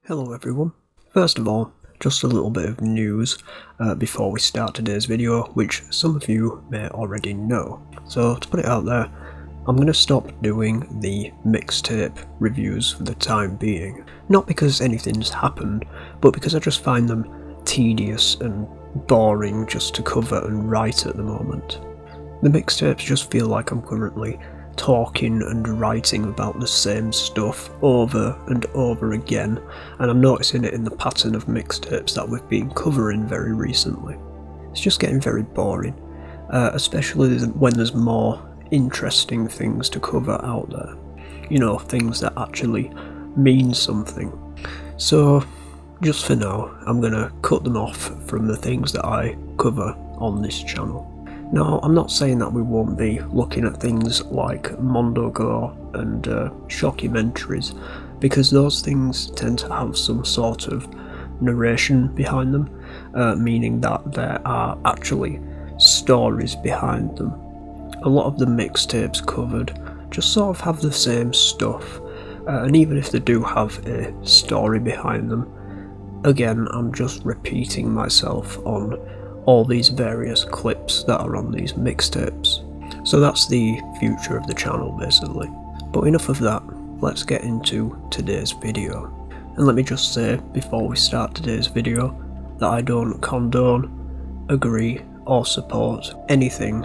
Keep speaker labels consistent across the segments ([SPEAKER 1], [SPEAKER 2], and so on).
[SPEAKER 1] Hello everyone. First of all, just a little bit of news before we start today's video, which some of you may already know. So to put it out there, I'm going to stop doing the mixtape reviews for the time being. Not because anything's happened, but because I just find them tedious and boring just to cover and write at the moment. The mixtapes just feel like I'm currently talking and writing about the same stuff over and over again, and I'm noticing it in the pattern of mixtapes that we've been covering very recently. It's just getting very boring, especially when there's more interesting things to cover out there. You know, things that actually mean something. So, just for now, I'm gonna cut them off from the things that I cover on this channel. Now, I'm not saying that we won't be looking at things like Gore and shockumentaries, because those things tend to have some sort of narration behind them, meaning that there are actually stories behind them. A lot of the mixtapes covered just sort of have the same stuff, and even if they do have a story behind them, again, I'm just repeating myself on all these various clips that are on these mixtapes. So that's the future of the channel basically. But enough of that, let's get into today's video. And let me just say before we start today's video that I don't condone, agree or support anything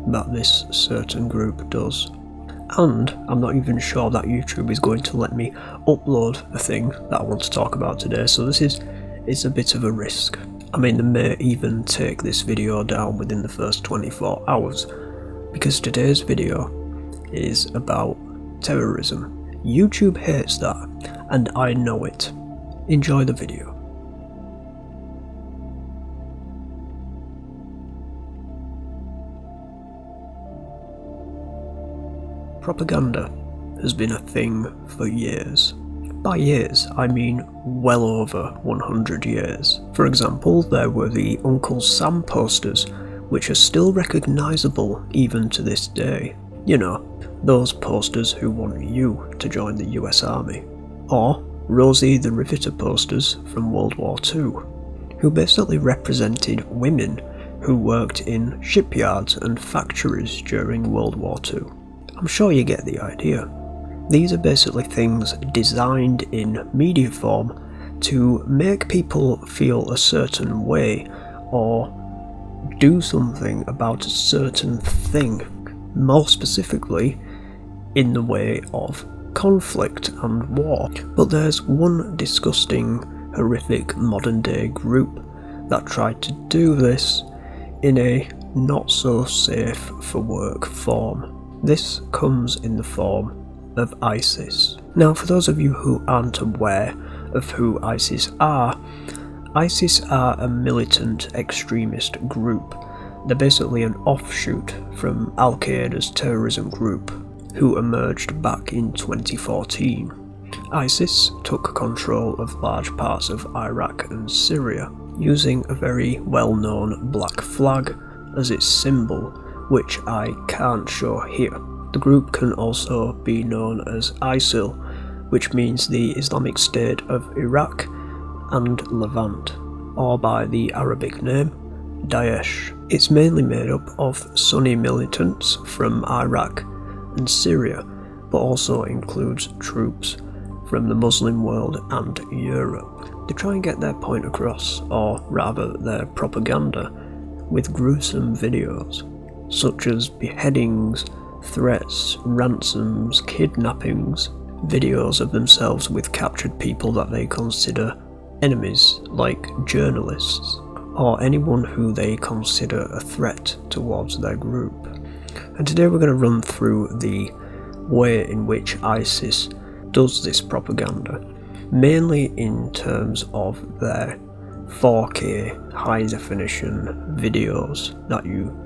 [SPEAKER 1] that this certain group does. And I'm not even sure that YouTube is going to let me upload a thing that I want to talk about today, so it's a bit of a risk. I mean, they may even take this video down within the first 24 hours, because today's video is about terrorism. YouTube hates that, and I know it. Enjoy the video. Propaganda has been a thing for years. By years, I mean well over 100 years. For example, there were the Uncle Sam posters, which are still recognisable even to this day. You know, those posters who want you to join the US Army. Or Rosie the Riveter posters from World War II, who basically represented women who worked in shipyards and factories during World War II. I'm sure you get the idea. These are basically things designed in media form to make people feel a certain way or do something about a certain thing, more specifically in the way of conflict and war. But there's one disgusting, horrific modern day group that tried to do this in a not so safe for work form. This comes in the form of ISIS. Now, for those of you who aren't aware of who ISIS are a militant extremist group. They're basically an offshoot from Al-Qaeda's terrorism group, who emerged back in 2014. ISIS took control of large parts of Iraq and Syria, using a very well-known black flag as its symbol, which I can't show here. The group can also be known as ISIL, which means the Islamic State of Iraq and Levant, or by the Arabic name, Daesh. It's mainly made up of Sunni militants from Iraq and Syria, but also includes troops from the Muslim world and Europe. They try and get their point across, or rather their propaganda, with gruesome videos, such as beheadings, threats, ransoms, kidnappings, videos of themselves with captured people that they consider enemies, like journalists, or anyone who they consider a threat towards their group. And today we're going to run through the way in which ISIS does this propaganda, mainly in terms of their 4K high definition videos that you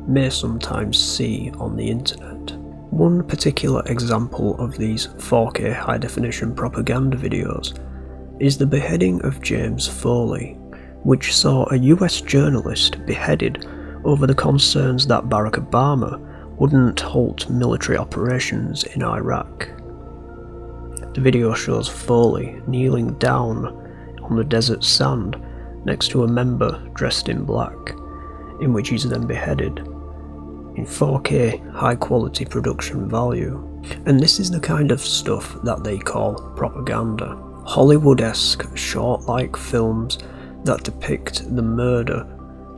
[SPEAKER 1] may sometimes see on the internet. One particular example of these 4K high definition propaganda videos is the beheading of James Foley, which saw a US journalist beheaded over the concerns that Barack Obama wouldn't halt military operations in Iraq. The video shows Foley kneeling down on the desert sand next to a member dressed in black, in which he's then beheaded, in 4K high quality production value. And this is the kind of stuff that they call propaganda. Hollywood-esque short-like films that depict the murder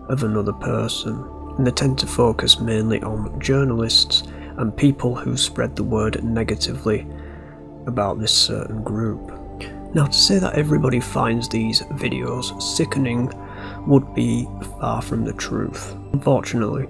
[SPEAKER 1] of another person, and they tend to focus mainly on journalists and people who spread the word negatively about this certain group. Now, to say that everybody finds these videos sickening would be far from the truth. Unfortunately,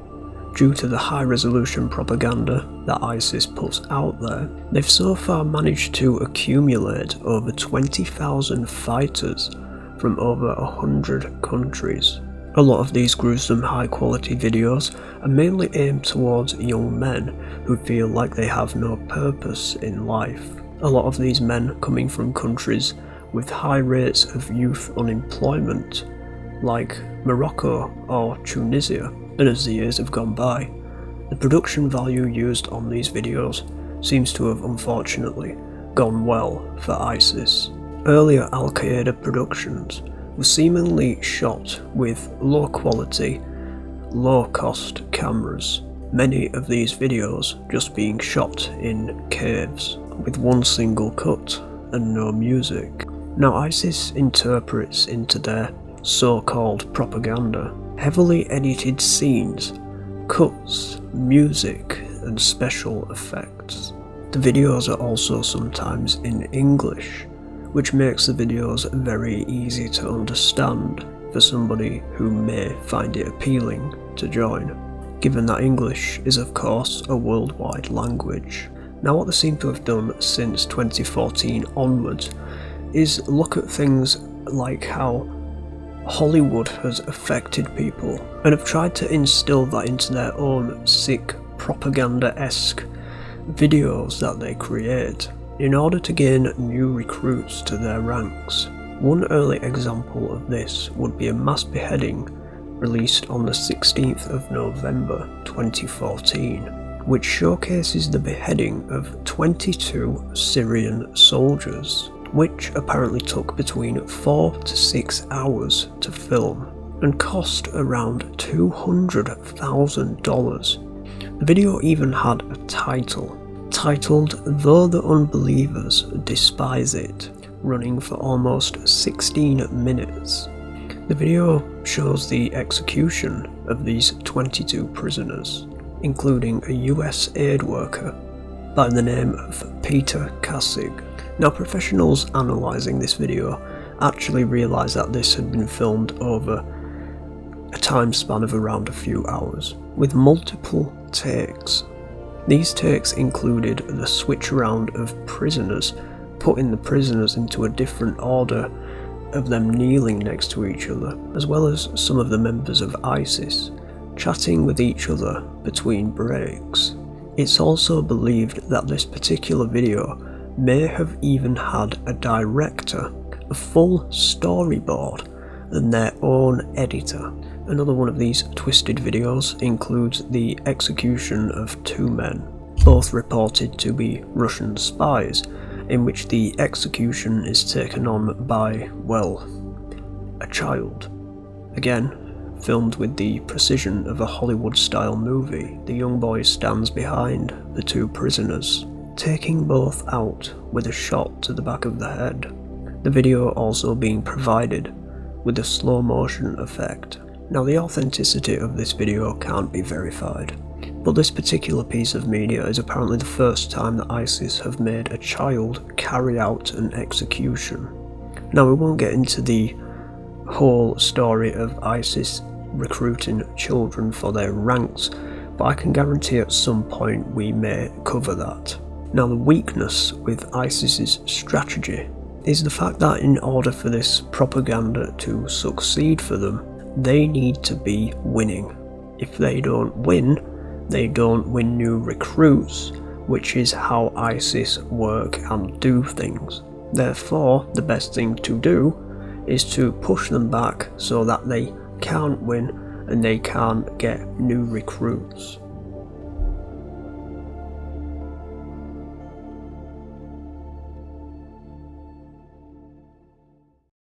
[SPEAKER 1] due to the high-resolution propaganda that ISIS puts out there, they've so far managed to accumulate over 20,000 fighters from over 100 countries. A lot of these gruesome high-quality videos are mainly aimed towards young men who feel like they have no purpose in life. A lot of these men coming from countries with high rates of youth unemployment, like Morocco or Tunisia. And as the years have gone by, the production value used on these videos seems to have unfortunately gone well for ISIS. Earlier Al-Qaeda productions were seemingly shot with low quality, low cost cameras, many of these videos just being shot in caves with one single cut and no music. Now, ISIS interprets into their so-called propaganda heavily edited scenes, cuts, music and special effects. The videos are also sometimes in English, which makes the videos very easy to understand for somebody who may find it appealing to join, given that English is of course a worldwide language. Now, what they seem to have done since 2014 onwards is look at things like how Hollywood has affected people, and have tried to instill that into their own sick propaganda-esque videos that they create in order to gain new recruits to their ranks. One early example of this would be a mass beheading released on the 16th of November 2014, which showcases the beheading of 22 Syrian soldiers, which apparently took between 4 to 6 hours to film and cost around $200,000. The video even had a title, titled "Though the Unbelievers Despise It," running for almost 16 minutes. The video shows the execution of these 22 prisoners, including a US aid worker by the name of Peter Kassig. Now, professionals analysing this video actually realise that this had been filmed over a time span of around a few hours, with multiple takes. These takes included the switch around of prisoners, putting the prisoners into a different order of them kneeling next to each other, as well as some of the members of ISIS chatting with each other between breaks. It's also believed that this particular video may have even had a director, a full storyboard, and their own editor. Another one of these twisted videos includes the execution of 2 men, both reported to be Russian spies, in which the execution is taken on by, well, a child. Again, filmed with the precision of a Hollywood-style movie, the young boy stands behind the 2 prisoners, taking both out with a shot to the back of the head. The video also being provided with a slow motion effect. Now, the authenticity of this video can't be verified, but this particular piece of media is apparently the first time that ISIS have made a child carry out an execution. Now, we won't get into the whole story of ISIS recruiting children for their ranks, but I can guarantee at some point we may cover that. Now, the weakness with ISIS's strategy is the fact that in order for this propaganda to succeed for them, they need to be winning. If they don't win, they don't win new recruits, which is how ISIS work and do things. Therefore, the best thing to do is to push them back so that they can't win and they can't get new recruits.